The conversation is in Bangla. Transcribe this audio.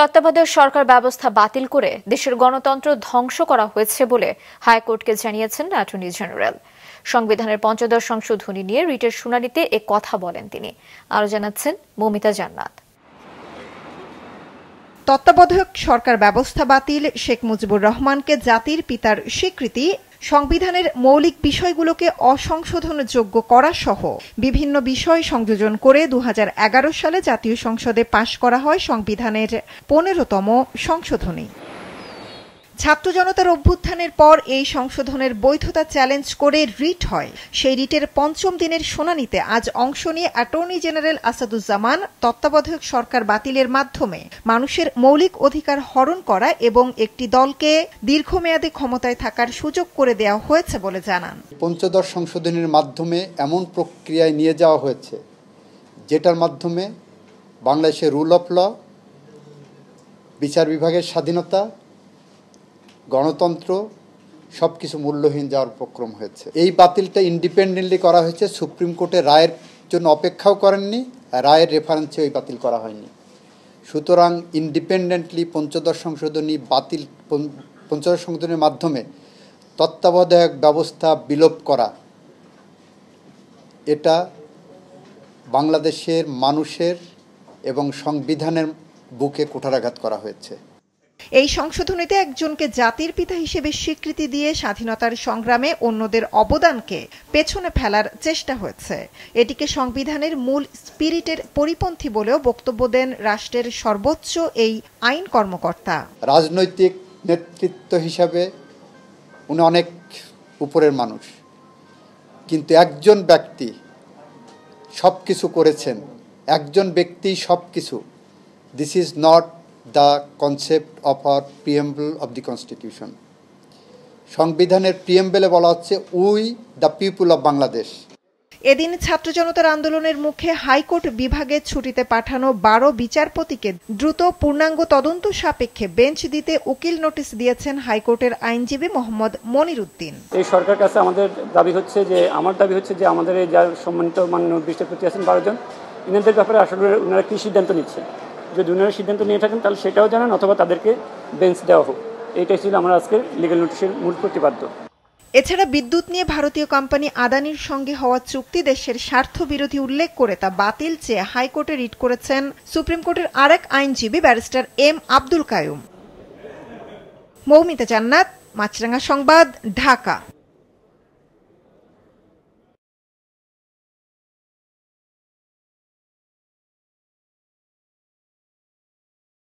তত্ত্বাবধায়ক সরকার ব্যবস্থা বাতিল করে দেশের গণতন্ত্র ধ্বংস করা হয়েছে বলে হাইকোর্টকে জানিয়েছেন অ্যাটর্নি জেনারেল। সংবিধানের পঞ্চদশ সংশোধনী নিয়ে রিটের শুনানিতে এ কথা বলেন তিনি। আরো জানাচ্ছেন মৌমিতা জান্নাত। তত্ত্বাবধায়ক সরকার ব্যবস্থা বাতিল, শেখ মুজিবুর রহমানকে জাতির পিতার স্বীকৃতি, সংবিধানের মৌলিক বিষয়গুলোকে অসংশোধনযোগ্য করা সহ বিভিন্ন বিষয় সংযোজন করে 2011 সালে জাতীয় সংসদে পাশ করা হয় সংবিধানের 15তম সংশোধনী। ছাত্র জনতার অভ্যুত্থানের পর এই সংশোধনের বৈধতা চ্যালেঞ্জ করে রিট হয়। সেই রিটের পঞ্চম দিনের শুনানিতে আজ অংশ নিয়ে অ্যাটর্নি জেনারেল আসাদুজ্জামান তত্ত্বাবধায়ক সরকার বাতিলের মাধ্যমে মানুষের মৌলিক অধিকার হরণ করা এবং একটি দলকে দীর্ঘমেয়াদী ক্ষমতায় থাকার সুযোগ করে দেওয়া হয়েছে বলে জানান। পঞ্চদশ সংশোধনীর মাধ্যমে এমন প্রক্রিয়ায় নিয়ে যাওয়া হয়েছে যেটার মাধ্যমে বাংলাদেশের রুল অফ ল, বিচার বিভাগের স্বাধীনতা, গণতন্ত্র সবকিছু মূল্যহীন যাওয়ার উপক্রম হয়েছে। এই বাতিলটা ইন্ডিপেন্ডেন্টলি করা হয়েছে, সুপ্রিম কোর্টের রায়ের জন্য অপেক্ষাও করেননি, রায়ের রেফারেন্সে ওই বাতিল করা হয়নি। সুতরাং ইন্ডিপেন্ডেন্টলি পঞ্চদশ সংশোধনীর মাধ্যমে তত্ত্বাবধায়ক ব্যবস্থা বিলোপ করা, এটা বাংলাদেশের মানুষের এবং সংবিধানের বুকে কুঠারাঘাত করা হয়েছে। এই সংশোধনীতে একজনকে জাতির পিতা হিসেবে স্বীকৃতি দিয়ে স্বাধীনতার সংগ্রামে অন্যদের অবদানকে পেছনে ফেলার চেষ্টা হয়েছে। এটিকে সংবিধানের মূল স্পিরিটের পরিপন্থী বলেও বক্তব্য দেন রাষ্ট্রের সর্বোচ্চ এই আইন কর্মকর্তা। রাজনৈতিক নেতৃত্ব হিসাবে উনি অনেক উপরের মানুষ, কিন্তু একজন ব্যক্তি সবকিছু করেছেন, একজন ব্যক্তি সবকিছু। This is not the concept of our preamble of the constitution. সংবিধানের প্রিএম্বলে বলা হচ্ছে we the people of Bangladesh. এদিন ছাত্র জনতার আন্দোলনের মুখে হাইকোর্ট বিভাগে ছুটিতে পাঠানো 12 বিচারপতিকে দ্রুত পূর্ণাঙ্গ তদন্ত সাপেক্ষে বেঞ্চ দিতে উকিল নোটিশ দিয়েছেন হাইকোর্টের আইনজীবী মোহাম্মদ মনির উদ্দিন। এই সরকার কাছে আমার দাবি হচ্ছে যে আমাদের এই যার সম্মানিত মাননীয় বিচারপতি আছেন 12 জন, ইনাদের ব্যাপারে আসলে ওনারা কি সিদ্ধান্ত নিচ্ছেন, যদি ওনারা সিদ্ধান্ত নিয়ে থাকেন তাহলে সেটাও জানান, অথবা তাদেরকে বেঞ্চ দেওয়া হোক। এইটাই ছিল আমরা আজকের লিগ্যাল নোটিশের মূল প্রতিপাদ্য। এছাড়া বিদ্যুৎ নিয়ে ভারতীয় কোম্পানি আদানির সঙ্গে হওয়া চুক্তি দেশের স্বার্থ বিরোধী উল্লেখ করে তা বাতিল চেয়ে হাইকোর্টে রিট করেছেন সুপ্রিম কোর্টের আরেক আইনজীবী ব্যারিস্টার এম আব্দুল কাইয়ুম। মৌমিতা জান্নাত, মাছরাঙা সংবাদ, ঢাকা।